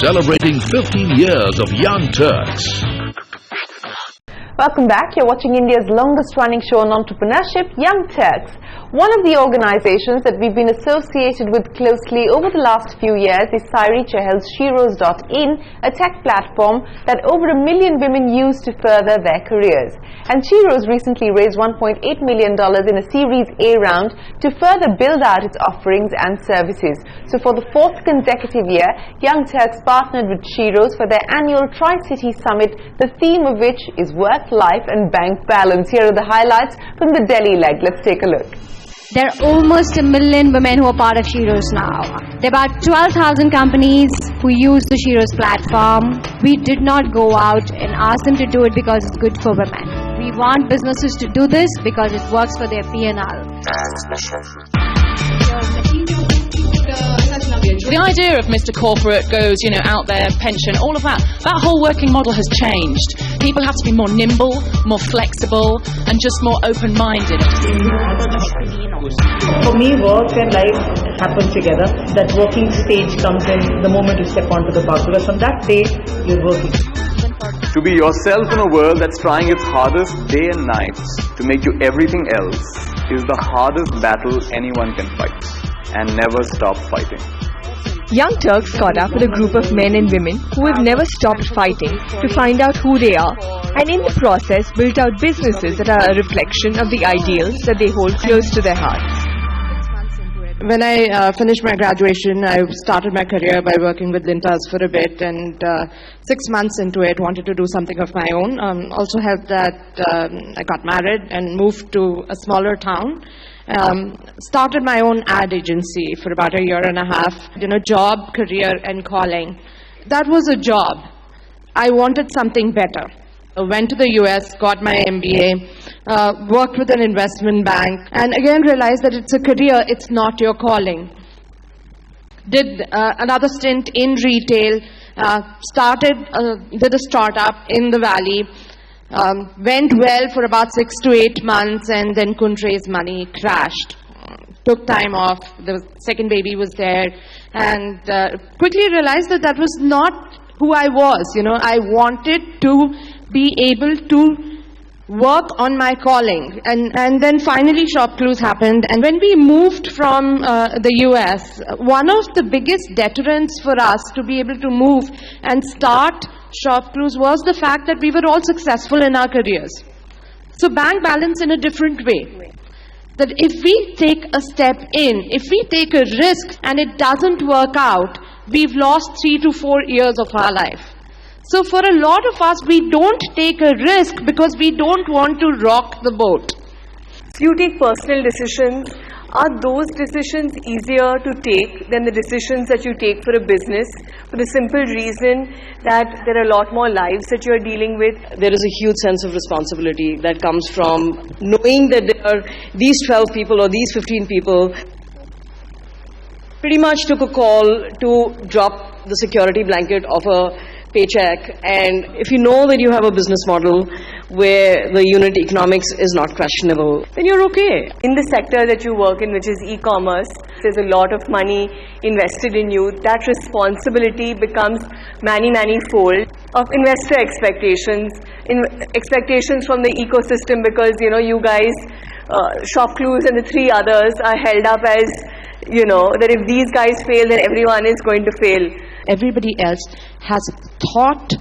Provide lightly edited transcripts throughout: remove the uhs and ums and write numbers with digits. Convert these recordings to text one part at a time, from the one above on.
celebrating 15 years of Young Turks. Welcome back. You're watching India's longest running show on entrepreneurship, Young Turks. One of the organizations that we've been associated with closely over the last few years is Sairee Chahal's Sheroes.in, a tech platform that over 1 million women use to further their careers. And Sheroes recently raised $1.8 million in a Series A round to further build out its offerings and services. So for the 4th consecutive year, Young Turks partnered with Sheroes for their annual Tri-City Summit, the theme of which is work, life and bank balance. Here are the highlights from the Delhi leg. Let's take a look. There are almost 1 million women who are part of Sheroes now. There are about 12,000 companies who use the Sheroes platform. We did not go out and ask them to do it because it's good for women. We want businesses to do this because it works for their P&L. The idea of Mr. Corporate goes, out there, pension, all of that whole working model has changed. People have to be more nimble, more flexible, and just more open-minded. For me, work and life happen together. That working stage comes in the moment you step onto the bus, because from that day, you're working. To be yourself in a world that's trying its hardest day and night to make you everything else is the hardest battle anyone can fight, and never stop fighting. Young Turks caught up with a group of men and women who have never stopped fighting to find out who they are, and in the process built out businesses that are a reflection of the ideals that they hold close to their hearts. When I finished my graduation, I started my career by working with Lintas for a bit, and 6 months into it, wanted to do something of my own. Also helped that I got married and moved to a smaller town. Started my own ad agency for about 1.5 years. Job, career and calling. That was a job. I wanted something better. I went to the US, got my MBA, worked with an investment bank, and again realized that it's a career, it's not your calling. Did another stint in retail, did a startup in the Valley, went well for about 6 to 8 months and then couldn't raise money, crashed. Took time off, the second baby was there, and quickly realized that was not who I was. I wanted to be able to work on my calling. And then finally Shop Clues happened, and when we moved from the US, one of the biggest deterrents for us to be able to move and start Shop Clues was the fact that we were all successful in our careers. So bank balance in a different way. That if we take a step in, if we take a risk and it doesn't work out, we've lost 3 to 4 years of our life. So for a lot of us, we don't take a risk because we don't want to rock the boat. If you take personal decisions, are those decisions easier to take than the decisions that you take for a business? For the simple reason that there are a lot more lives that you're dealing with. There is a huge sense of responsibility that comes from knowing that there are these 12 people or these 15 people. Pretty much took a call to drop the security blanket of a paycheck, and if you know that you have a business model where the unit economics is not questionable, then you're okay. In the sector that you work in, which is e-commerce, there's a lot of money invested in you. That responsibility becomes many-fold of investor expectations, expectations from the ecosystem, because you guys, Shop Clues and the 3 others are held up as, that if these guys fail, then everyone is going to fail. Everybody else has thought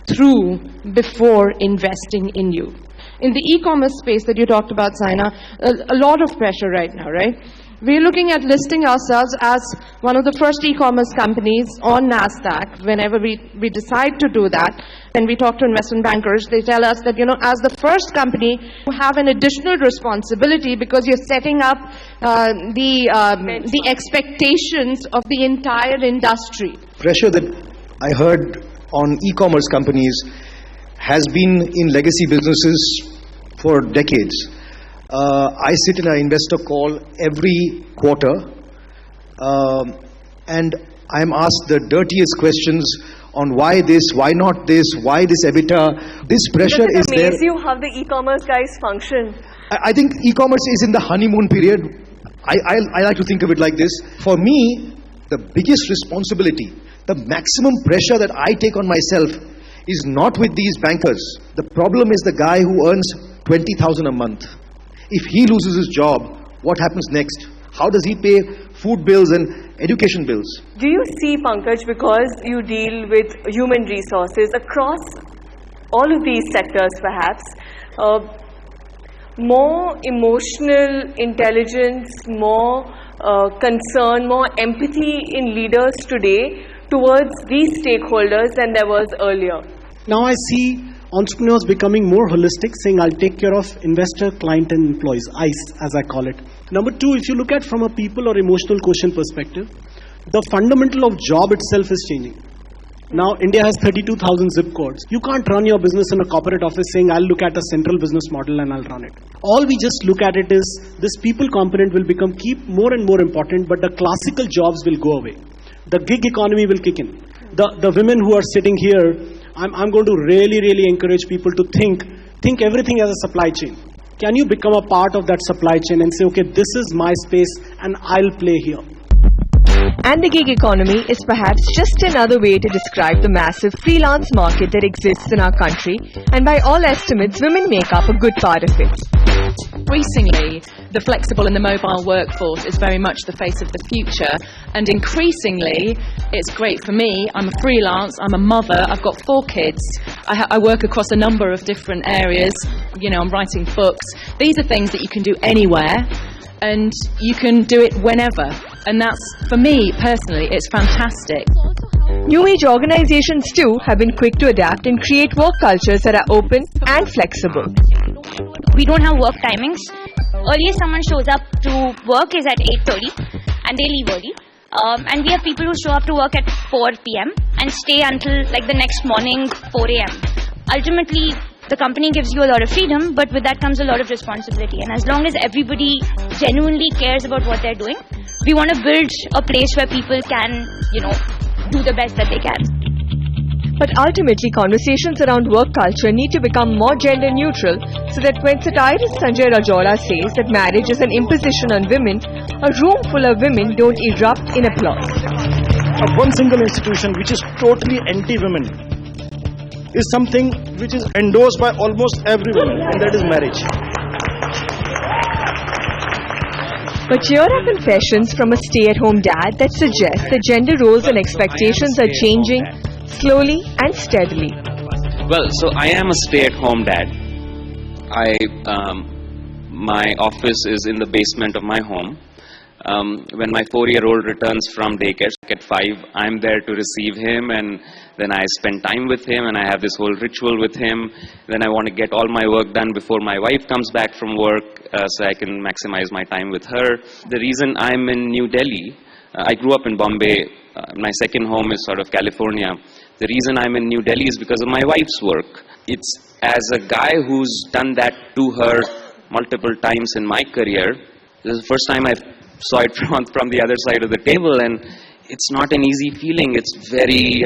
through before investing in you. In the e-commerce space that you talked about, Saina, a lot of pressure right now, right? We're looking at listing ourselves as one of the first e-commerce companies on NASDAQ. Whenever we decide to do that, and we talk to investment bankers, they tell us that, as the first company, you have an additional responsibility because you're setting up the expectations of the entire industry. Pressure that I heard on e-commerce companies has been in legacy businesses for decades. I sit in an investor call every quarter, and I'm asked the dirtiest questions on why this, why not this, why this EBITDA. This pressure is there. Does it amaze you how the e-commerce guys function? I think e-commerce is in the honeymoon period. I like to think of it like this. For me, the biggest responsibility, The maximum pressure that I take on myself is not with these bankers. The problem is the guy who earns 20,000 a month. If he loses his job, what happens next? How does he pay food bills and education bills? Do you see, Pankaj, because you deal with human resources across all of these sectors perhaps, more emotional intelligence, more concern, more empathy in leaders today towards these stakeholders than there was earlier? Now I see entrepreneurs becoming more holistic, saying I'll take care of investor, client and employees, ICE as I call it. Number two, if you look at from a people or emotional quotient perspective, the fundamental of job itself is changing. Now India has 32,000 zip codes. You can't run your business in a corporate office saying I'll look at a central business model and I'll run it. All we just look at it is this people component will keep more and more important, but the classical jobs will go away. The gig economy will kick in. The women who are sitting here, I'm going to really encourage people to think everything as a supply chain. Can you become a part of that supply chain and say, okay, this is my space and I'll play here? And the gig economy is perhaps just another way to describe the massive freelance market that exists in our country, and by all estimates, women make up a good part of it. Increasingly, the flexible and the mobile workforce is very much the face of the future, and increasingly, it's great for me. I'm a freelance, I'm a mother, I've got 4 kids, I work across a number of different areas, I'm writing books. These are things that you can do anywhere, and you can do it whenever, and that's, for me personally, it's fantastic. New age organizations too have been quick to adapt and create work cultures that are open and flexible. We don't have work timings. Earliest someone shows up to work is at 8:30 and they leave early. And we have people who show up to work at 4 p.m. and stay until the next morning 4 a.m. Ultimately, the company gives you a lot of freedom, but with that comes a lot of responsibility. And as long as everybody genuinely cares about what they're doing, we want to build a place where people can, do the best that they can. But ultimately, conversations around work culture need to become more gender neutral, so that when satirist Sanjay Rajola says that marriage is an imposition on women, a room full of women don't erupt in applause. One single institution which is totally anti-women is something which is endorsed by almost every woman, and that is marriage. But here are confessions from a stay-at-home dad that suggest that gender roles and expectations are changing slowly and steadily. Well, so I am a stay-at-home dad. My office is in the basement of my home. When my 4-year-old returns from daycare at 5, I'm there to receive him, and then I spend time with him, and I have this whole ritual with him. Then I want to get all my work done before my wife comes back from work, so I can maximize my time with her. The reason I'm in New Delhi, I grew up in Bombay, my second home is sort of California. The reason I'm in New Delhi is because of my wife's work. It's as a guy who's done that to her multiple times in my career. This is the first time I saw it from the other side of the table, and it's not an easy feeling. It's very,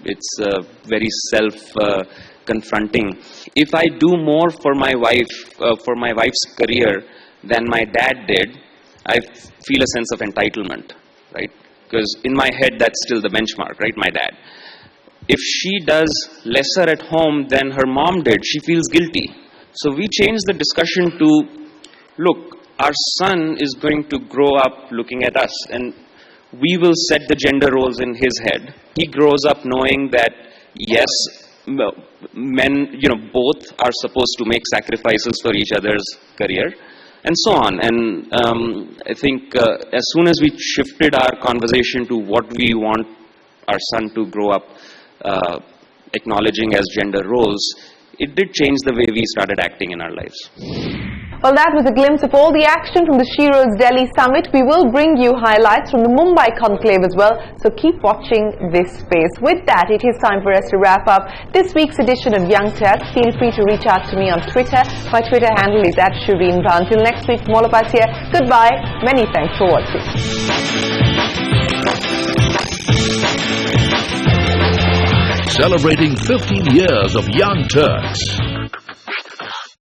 it's very self-confronting. If I do more for my wife's career than my dad did, I feel a sense of entitlement, right? Because in my head, that's still the benchmark, right? My dad. If she does lesser at home than her mom did, she feels guilty. So we changed the discussion to, look, our son is going to grow up looking at us, and we will set the gender roles in his head. He grows up knowing that, yes, men, both are supposed to make sacrifices for each other's career, and so on. And I think as soon as we shifted our conversation to what we want our son to grow up acknowledging as gender roles, it did change the way we started acting in our lives. Well, that was a glimpse of all the action from the Sheroes Delhi Summit. We will bring you highlights from the Mumbai conclave as well, so keep watching this space. With that, it is time for us to wrap up this week's edition of Young Turks. Feel free to reach out to me on Twitter. My Twitter handle is @Shireen Brown. Till next week, from all of us here, goodbye. Many thanks for watching. Celebrating 15 years of Young Turks.